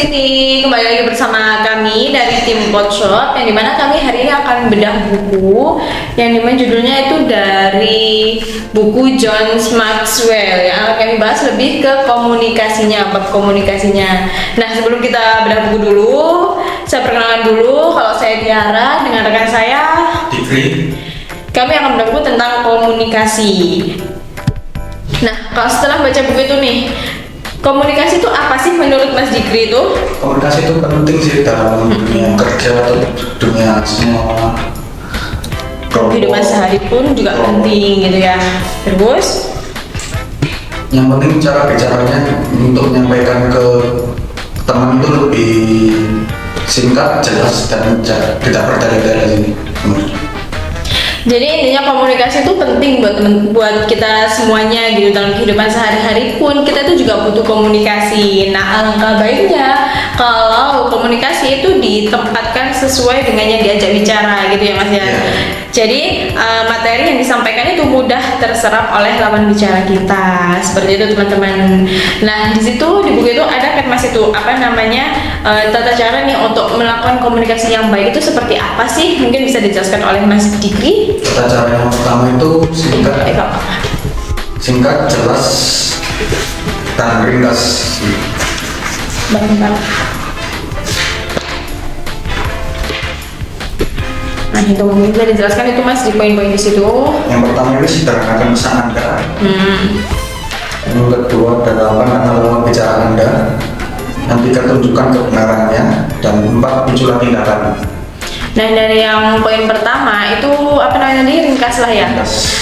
sini kembali lagi bersama kami dari tim Potshop, yang dimana kami hari ini akan bedah buku yang dimana judulnya itu dari buku John Maxwell yang akan kami bahas lebih ke komunikasinya, bab komunikasinya. Nah, sebelum kita bedah buku dulu, saya perkenalkan dulu, kalau saya Tiara dengan rekan saya Dikri. Kami akan bedah buku tentang komunikasi. Nah, kalau setelah baca buku itu nih, komunikasi itu apa sih menurut Mas Dikri itu? Komunikasi itu penting sih dalam dunia kerja atau dunia semua Kehidupan sehari pun juga penting gitu ya. Terus yang penting cara bicaranya untuk menyampaikan ke teman itu lebih singkat, jelas, dan tidak bertele-tele sih. jadi intinya komunikasi itu penting buat kita semuanya gitu. Dalam kehidupan sehari-hari pun kita itu juga butuh komunikasi. Nah, alangkah baiknya kalau komunikasi itu ditempatkan sesuai dengan yang diajak bicara gitu ya Mas ya. Jadi materi yang disampaikan itu mudah terserap oleh lawan bicara kita, seperti itu teman-teman. Nah, di situ di buku itu ada kan Mas itu apa namanya tata cara nih untuk melakukan komunikasi yang baik itu seperti apa sih? Mungkin bisa dijelaskan oleh Mas Dikri. Tata cara yang pertama itu singkat, jelas, dan ringkas. Bentar. Nah, itu mungkin bisa dijelaskan itu Mas di poin-poin di situ. Yang pertama ini sederhanakan pesan Anda. Yang kedua dalaman lawan bicara Anda. Yang tiga tunjukkan kebenarannya. Dan empat muncullah tindakan. Nah, dari yang poin pertama itu apa namanya tadi, ringkaslah ya.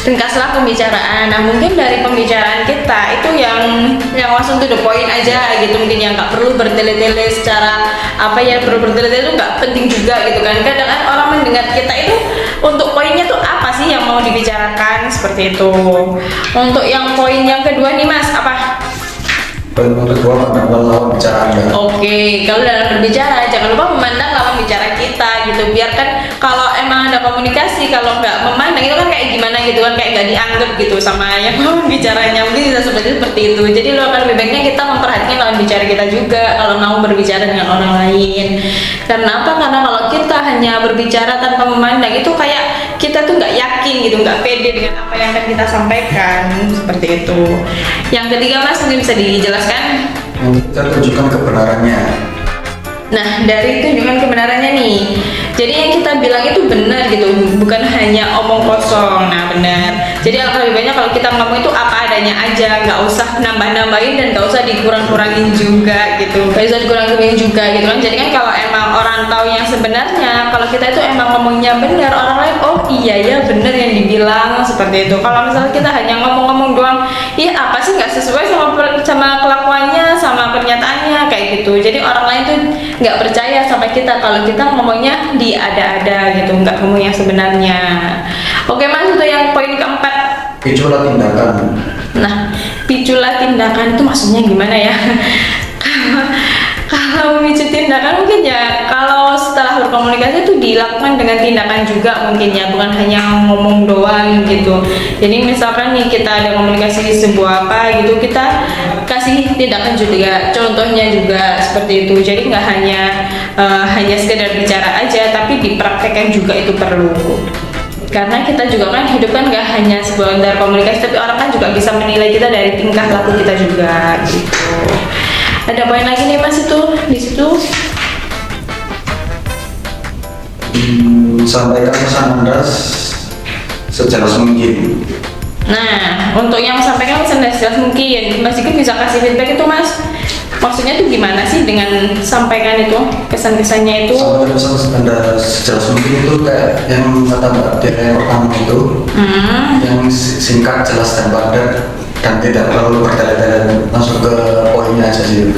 Ringkaslah pembicaraan. Nah, mungkin dari pembicaraan kita itu yang langsung to the point aja gitu, mungkin yang nggak perlu bertele-tele secara apa ya, perlu bertele-tele itu nggak penting juga gitu kan. Kadang kan orang mendengar kita itu untuk poinnya tuh apa sih yang mau dibicarakan, seperti itu. Untuk yang poin yang kedua nih Mas, apa? Poin yang kedua, pandanglah lawan bicara Anda. Oke, kalau dalam berbicara jangan lupa memandang lawan bicara kita gitu. Biarkan kalau emang ada komunikasi, kalau nggak memandang itu kan kayak gimana gitu kan, kayak nggak dianggap gitu sama yang lawan bicaranya. Mungkin bisa seperti itu. Jadi lo akan lebih baiknya kita memperhatikan lawan bicara kita juga kalau mau berbicara dengan orang lain. Karena apa? Karena kalau kita hanya berbicara tanpa memandang itu kayak kita tuh nggak yakin gitu, nggak pede dengan apa yang akan kita sampaikan, seperti itu. Yang ketiga Mas, mungkin bisa dijelaskan. Yang ketiga, tunjukkan kebenarannya. Nah, dari tunjukkan kebenarannya nih, jadi yang kita bilang itu benar gitu, bukan hanya omong kosong. Nah, benar. Jadi lebih banyak kalau kita ngomong itu apa adanya aja, nggak usah nambah-nambahin dan nggak usah dikurang-kurangin juga gitu, nggak usah dikurang-kurangin juga gitu kan. Jadi kan kalau emang orang tahu yang sebenarnya, kalau kita itu emang ngomongnya benar, orang lain oh iya ya benar yang dibilang, seperti itu. Kalau misalnya kita hanya ngomong-ngomong doang, iya apa sih nggak sesuai sama kelakuannya, sama pernyataannya kayak gitu. Jadi orang lain tuh nggak percaya sama kita kalau kita ngomongnya diada-ada gitu, nggak ngomong yang sebenarnya. Oke Mas, itu yang poin keempat. Piculah tindakan. Nah, piculah tindakan itu maksudnya gimana ya? Kalau memicu tindakan mungkin ya kalau setelah berkomunikasi itu dilakukan dengan tindakan juga mungkin ya, bukan hanya ngomong doang gitu. Jadi misalkan nih kita ada komunikasi di sebuah apa gitu, kita kasih tindakan juga, contohnya juga seperti itu. Jadi nggak hanya sekedar bicara aja, tapi dipraktekkan juga itu perlu. Karena kita juga kan hidup kan nggak hanya sekedar komunikasi, tapi orang kan juga bisa menilai kita dari tingkah laku kita juga gitu. Ada poin lagi nih Mas itu di situ. Sampaikan pesan Anda sejelas mungkin. Nah, untuk yang sampaikan sejelas mungkin, Mas Dikri bisa kasih feedback itu Mas. Maksudnya tuh gimana sih dengan sampaikan itu, kesan-kesannya itu? Sampaikan pesan Anda sejelas mungkin itu kayak yang kata Mbak Tiara yang pertama itu, yang singkat, jelas, dan padat, dan tidak perlu bertele-tele, langsung ke poinnya aja sih.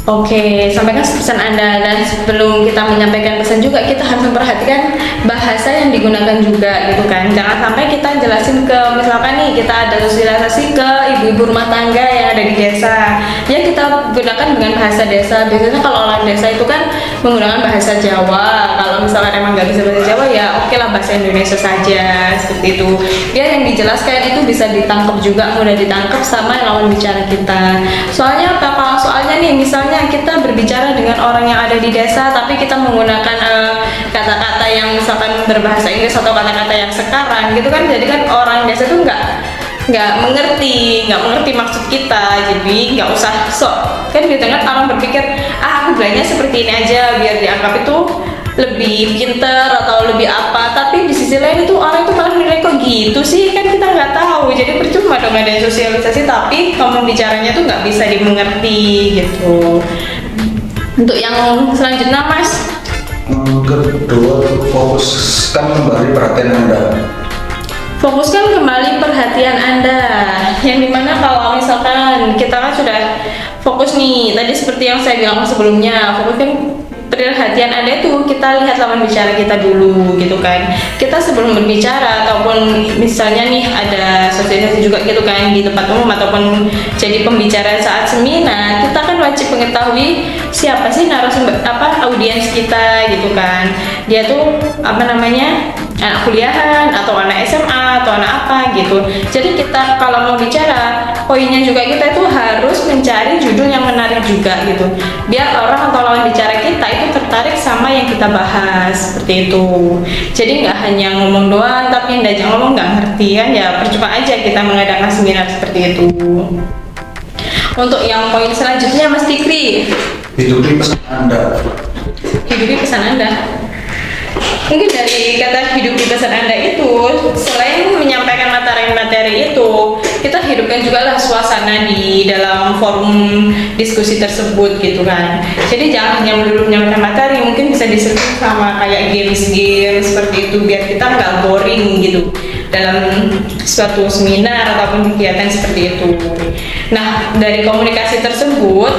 Oke, sampaikan pesan Anda, dan sebelum kita menyampaikan pesan juga kita harus memperhatikan bahasa yang digunakan juga gitu kan. Jangan sampai kita jelasin ke, misalkan nih kita ada sosialisasi ke ibu-ibu rumah tangga yang ada di desa, ya kita gunakan dengan bahasa desa. Biasanya kalau orang desa itu kan menggunakan bahasa Jawa. Kalau misalkan emang nggak bisa bahasa Jawa ya oke lah bahasa Indonesia saja, seperti itu. Dia yang dijelaskan itu bisa ditangkap juga, mudah ditangkap sama lawan bicara kita. Soalnya apa? Kalau soalnya nggak nih misalnya kita berbicara dengan orang yang ada di desa tapi kita menggunakan kata-kata yang misalkan berbahasa Inggris atau kata-kata yang sekarang gitu kan, jadi kan orang desa tuh nggak mengerti maksud kita, jadi nggak usah sok kan gitu kan, orang berpikir aku bilangnya seperti ini aja biar dianggap itu lebih pinter atau lebih apa, tapi di sisi lain itu orang itu malah nilai kok gitu sih, kan kita nggak tahu, jadi percuma dong ada sosialisasi tapi ngomong bicaranya tuh nggak bisa dimengerti gitu. Untuk yang selanjutnya Mas, kedua, fokuskan kembali perhatian Anda. fokuskan kembali perhatian Anda, yang dimana kalau misalkan kita kan sudah fokus nih, tadi seperti yang saya bilang sebelumnya, fokuskan perhatian Anda itu kita lihat lawan bicara kita dulu gitu kan. Kita sebelum berbicara ataupun misalnya nih ada sosialisasi juga gitu kan di tempat umum ataupun jadi pembicara saat seminar, kita kan wajib mengetahui siapa sih narasumber audiens kita gitu kan. Dia tuh anak kuliahan atau anak SMA atau anak apa gitu. Jadi kita kalau mau bicara, poinnya juga kita itu harus mencari judul yang menarik juga gitu, biar orang atau lawan bicara kita itu tertarik sama yang kita bahas, seperti itu. Jadi nggak hanya ngomong doang tapi yang diajak ngomong nggak ngerti kan, ya percuma aja kita mengadakan seminar seperti itu. Untuk yang poin selanjutnya Mas Fikri, Hidupi pesan Anda. hidupi pesan Anda. Mungkin dari kata hidup di pesan Anda itu, selain menyampaikan materi-materi itu, kita hidupkan juga lah suasana di dalam forum diskusi tersebut gitu kan. Jadi jangan hanya melulu menyampaikan materi, mungkin bisa disertai sama kayak games-games seperti itu, biar kita nggak boring gitu dalam suatu seminar ataupun kegiatan seperti itu. Nah, dari komunikasi tersebut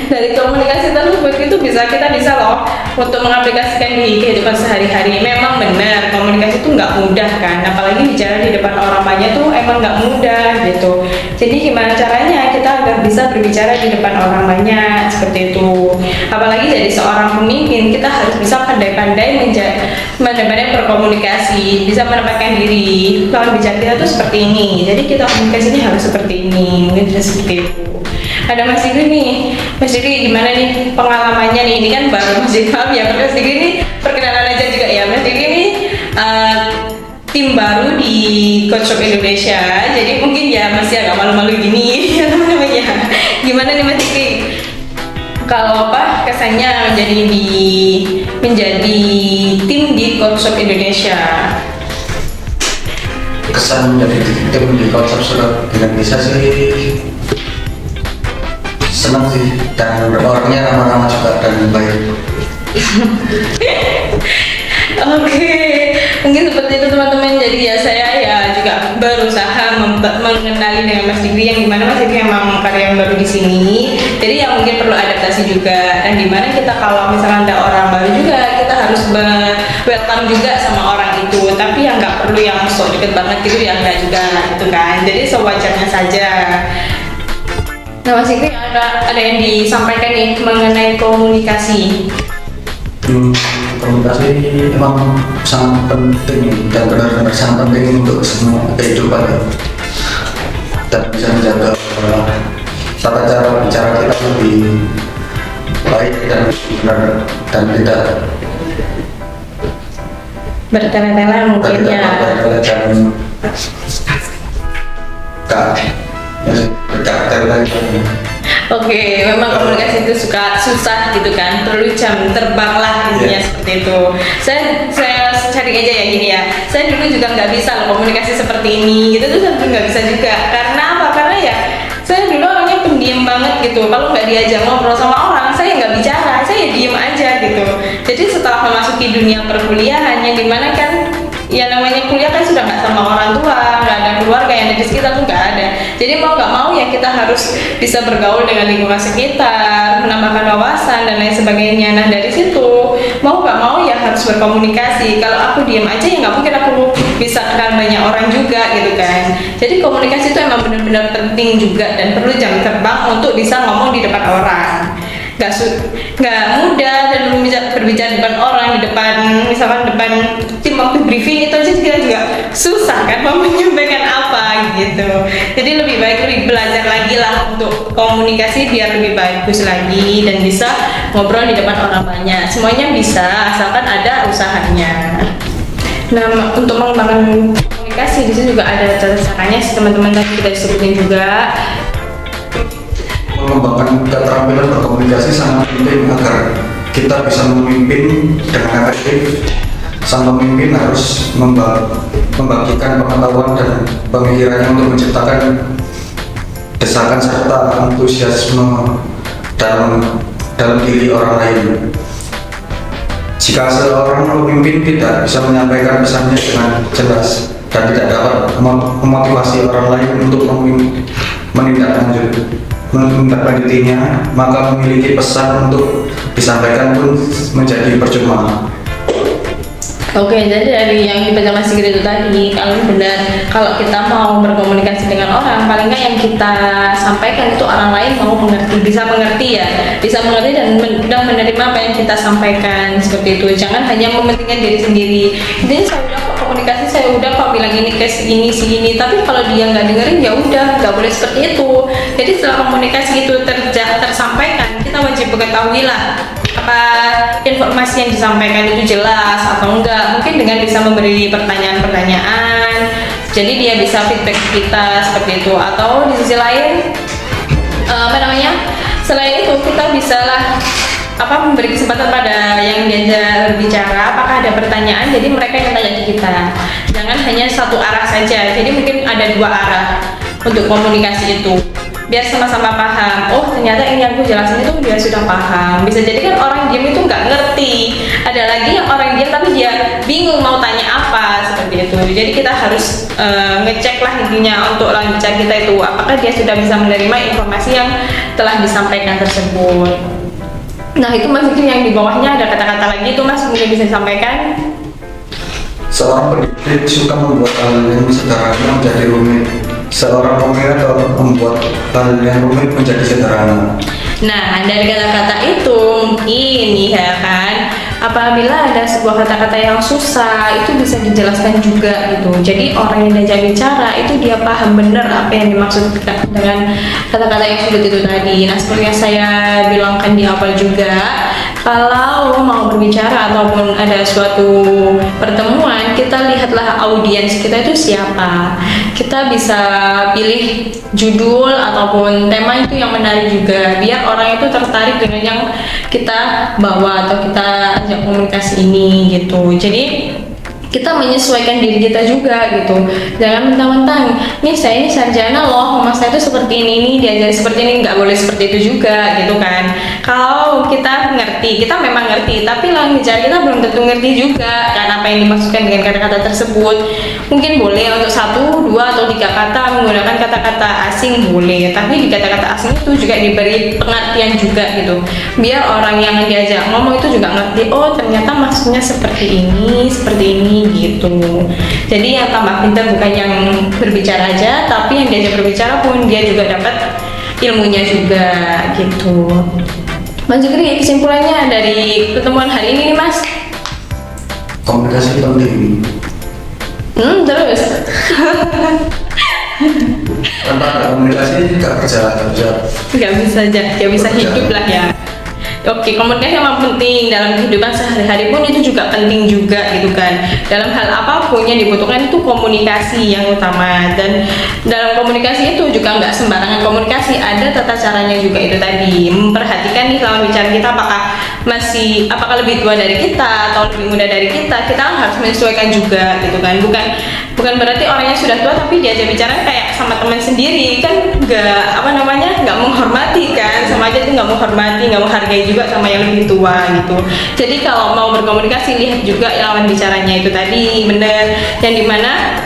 dari komunikasi tersebut itu kita bisa loh untuk mengaplikasikan di kehidupan sehari-hari. Memang benar komunikasi itu nggak mudah kan, apalagi bicara di depan orang banyak tuh emang nggak mudah gitu. Jadi gimana caranya kita agar bisa berbicara di depan orang banyak seperti itu. Apalagi jadi seorang pemimpin, kita harus bisa pandai-pandai berkomunikasi, bisa menempatkan diri lawan bicara kita tuh seperti ini. Jadi kita komunikasinya harus seperti ini, mungkin bisa seperti itu. Ada Mas Digri nih, Mas Digri gimana nih pengalamannya nih? Ini kan baru Mas Digri ya, Mas Digri nih perkenalan aja juga ya. Mas Digri nih tim baru di Coach Shop Indonesia, jadi mungkin ya masih agak malu-malu gini namanya. Gimana nih Mas Digri? Kalau kesannya menjadi tim di Coach Shop Indonesia? Kesan menjadi tim di Coach Shop Indonesia sih senang sih, dan orangnya ramah-ramah juga dan baik. Oke, mungkin seperti itu teman-teman. Jadi ya saya juga berusaha mengenali dengan Mas Digri, yang dimana Mas Digri memang karya yang baru di sini. Jadi yang mungkin perlu adaptasi juga, dan dimana kita kalau misalnya ada orang baru juga kita harus welcome juga sama orang itu. Tapi yang nggak perlu yang sok deket banget gitu ya, nggak juga gitu kan. Jadi sewajarnya saja. Nah Mas Fikri ada yang disampaikan nih mengenai komunikasi. Komunikasi emang sangat penting dan benar-benar sangat penting untuk semua kehidupan ya. Dan bisa menjaga tata cara bicara kita lebih baik dan benar dan tidak Bertele-tele mungkin ya. Oke, memang komunikasi itu susah gitu kan, perlu jam terbang lah intinya seperti itu. Saya cari aja ya gini ya. Saya dulu juga nggak bisa loh komunikasi seperti ini gitu tuh, sampai nggak bisa juga. Karena apa? Karena ya saya dulu orangnya pendiam banget gitu. Kalau nggak diajak ngobrol sama orang, saya nggak bicara, saya diem aja gitu. Jadi setelah memasuki dunia perkuliahan yang dimana kan ya namanya kuliah kan sudah nggak sama orang tua, nggak ada keluarga yang ada di sekitar tuh nggak ada. Jadi mau nggak mau ya kita harus bisa bergaul dengan lingkungan sekitar, menambahkan wawasan dan lain sebagainya. Nah dari situ mau nggak mau ya harus berkomunikasi. Kalau aku diem aja ya nggak mungkin aku bisa kenal banyak orang juga gitu kan. Jadi komunikasi itu emang benar-benar penting juga dan perlu jam terbang untuk bisa ngomong di depan orang. nggak mudah dan berbicara depan orang, di depan misalkan depan tim waktu briefing itu aja kita juga susah kan mau menyampaikan apa gitu. Jadi lebih belajar lagi lah untuk komunikasi biar lebih bagus lagi dan bisa ngobrol di depan orang banyak. Semuanya bisa asalkan ada usahanya. Nah, untuk mengembangkan komunikasi di sini juga ada caranya, teman-teman tadi kita sebutin juga. Mengembangkan keterampilan berkomunikasi sangat penting agar kita bisa memimpin dengan efektif. Sang pemimpin harus membagikan pengetahuan dan pemikirannya untuk menciptakan desakan serta antusiasme dalam diri orang lain. Jika seorang pemimpin tidak bisa menyampaikan pesannya dengan jelas dan tidak dapat memotivasi orang lain untuk menindaklanjutinya, maka memiliki pesan untuk disampaikan pun menjadi percuma. Oke, jadi dari yang dibaca Mas Sigit itu tadi, kalau kita mau berkomunikasi dengan orang, paling nggak yang kita sampaikan itu orang lain bisa mengerti dan menerima apa yang kita sampaikan seperti itu. Jangan hanya mementingkan diri sendiri. Jadi saya udah kok komunikasi, saya udah kok bilang ini ke segini, tapi kalau dia nggak dengerin ya udah, nggak boleh seperti itu. Jadi setelah komunikasi itu tersampaikan, kita wajib mengetahui lah apa informasi yang disampaikan itu jelas atau enggak, mungkin dengan bisa memberi pertanyaan-pertanyaan jadi dia bisa feedback kita seperti itu. Atau di sisi lain selain itu kita bisa lah memberi kesempatan pada yang diajak berbicara, apakah ada pertanyaan, jadi mereka yang tanya ke kita, jangan hanya satu arah saja. Jadi mungkin ada dua arah untuk komunikasi itu biar sama-sama paham. Oh, ternyata ini yang aku jelasin itu dia sudah paham. Bisa jadi kan orang diam itu nggak ngerti, ada lagi yang orang diam tapi dia bingung mau tanya apa, seperti itu. Jadi kita harus ngecek lah intinya untuk lawan bicara kita itu apakah dia sudah bisa menerima informasi yang telah disampaikan tersebut. Nah, itu Mas mungkin yang di bawahnya ada kata-kata lagi itu Mas mungkin bisa disampaikan. Seorang pendidik suka membuat hal yang sederhana menjadi rumit. Seorang pemimpin membuat hal yang rumit menjadi sederhana. Nah, dari kata-kata itu mungkin ya kan, apabila ada sebuah kata-kata yang susah itu bisa dijelaskan juga gitu. Jadi orang yang diajak bicara itu dia paham benar apa yang dimaksudkan dengan kata-kata yang sulit itu tadi. Nah, seperti yang saya bilangkan di awal juga, kalau mau berbicara ataupun ada suatu pertemuan, kita lihatlah audiens kita itu siapa. Kita bisa pilih judul ataupun tema itu yang menarik juga, biar orang itu tertarik dengan yang kita bawa atau kita ajak komunikasi ini gitu. Jadi kita menyesuaikan diri kita juga gitu. Jangan mentang-mentang nih saya ini sarjana loh, mas saya itu seperti ini diajari seperti ini, nggak boleh seperti itu juga gitu kan. Kalau kita ngerti, kita memang ngerti, tapi lawan bicara kita belum tentu ngerti juga kan apa yang dimaksudkan dengan kata-kata tersebut. Mungkin boleh untuk 1, 2 atau 3 kata menggunakan kata-kata asing boleh, tapi di kata-kata asing itu juga diberi pengertian juga gitu, biar orang yang diajak ngomong itu juga ngerti, oh ternyata maksudnya seperti ini gitu. Jadi yang tambah pintar bukan yang berbicara aja, tapi yang diajak berbicara pun dia juga dapat ilmunya juga gitu. Mas Jukri, kesimpulannya dari pertemuan hari ini nih Mas? Komunikasi penting. Terus Tanpa ada komunikasi nggak bisa hidup lah ya. Oke, komunikasi memang penting dalam kehidupan sehari-hari pun itu juga penting juga gitu kan. Dalam hal apapun yang dibutuhkan itu komunikasi yang utama, dan dalam komunikasi itu juga nggak sembarangan komunikasi, ada tata caranya juga itu tadi. Memperhatikan nih lawan bicara kita apakah lebih tua dari kita atau lebih muda dari kita harus menyesuaikan juga gitu kan. Bukan berarti orangnya sudah tua tapi diajak bicara kayak sama teman sendiri kan, nggak menghormati kan, sama aja itu nggak menghormati, nggak menghargai juga sama yang lebih tua gitu. Jadi kalau mau berkomunikasi lihat juga lawan bicaranya itu tadi bener, yang dimana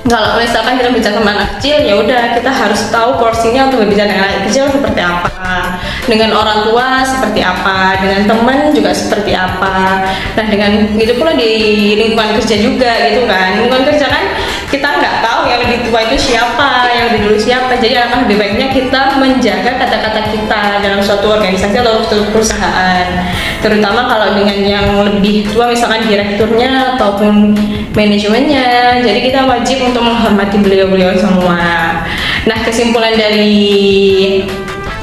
kalau misalkan kita bicara sama anak kecil, ya udah kita harus tahu porsinya untuk berbicara dengan anak kecil seperti apa, dengan orang tua seperti apa, dengan teman juga seperti apa. Nah, dengan gitu pula di lingkungan kerja juga gitu kan. Lingkungan kerja kan kita nggak tahu yang lebih tua itu siapa, yang lebih dulu siapa. Jadi alangkah lebih baiknya kita menjaga kata-kata kita dalam suatu organisasi atau suatu perusahaan, terutama kalau dengan yang lebih tua, misalkan direkturnya ataupun manajemennya. Jadi kita wajib untuk menghormati beliau-beliau semua. Nah, kesimpulan dari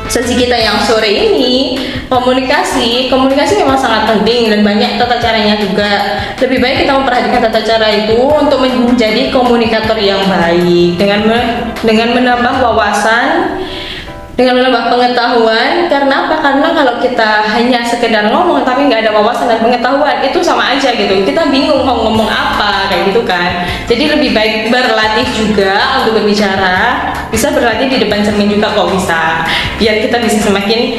sesi kita yang sore ini, komunikasi memang sangat penting dan banyak tata caranya juga. Lebih baik kita memperhatikan tata cara itu untuk menjadi komunikator yang baik dengan menambah wawasan, dengan menambah pengetahuan. Karena apa? Karena kalau kita hanya sekedar ngomong tapi nggak ada wawasan dan pengetahuan, itu sama aja gitu, kita bingung mau ngomong apa, kayak gitu kan. Jadi lebih baik berlatih juga untuk berbicara, bisa berlatih di depan cermin juga kok bisa, biar kita bisa semakin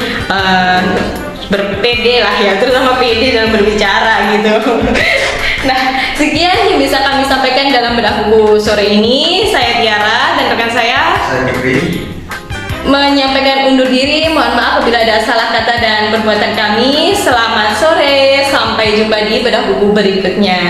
berpede lah ya, terutama pede dalam berbicara gitu. Nah, sekian yang bisa kami sampaikan dalam bedah buku sore ini. Saya Tiara dan rekan saya Fikri menyampaikan undur diri. Mohon maaf apabila ada salah kata dan perbuatan kami. Selamat sore, sampai jumpa di bedah buku berikutnya.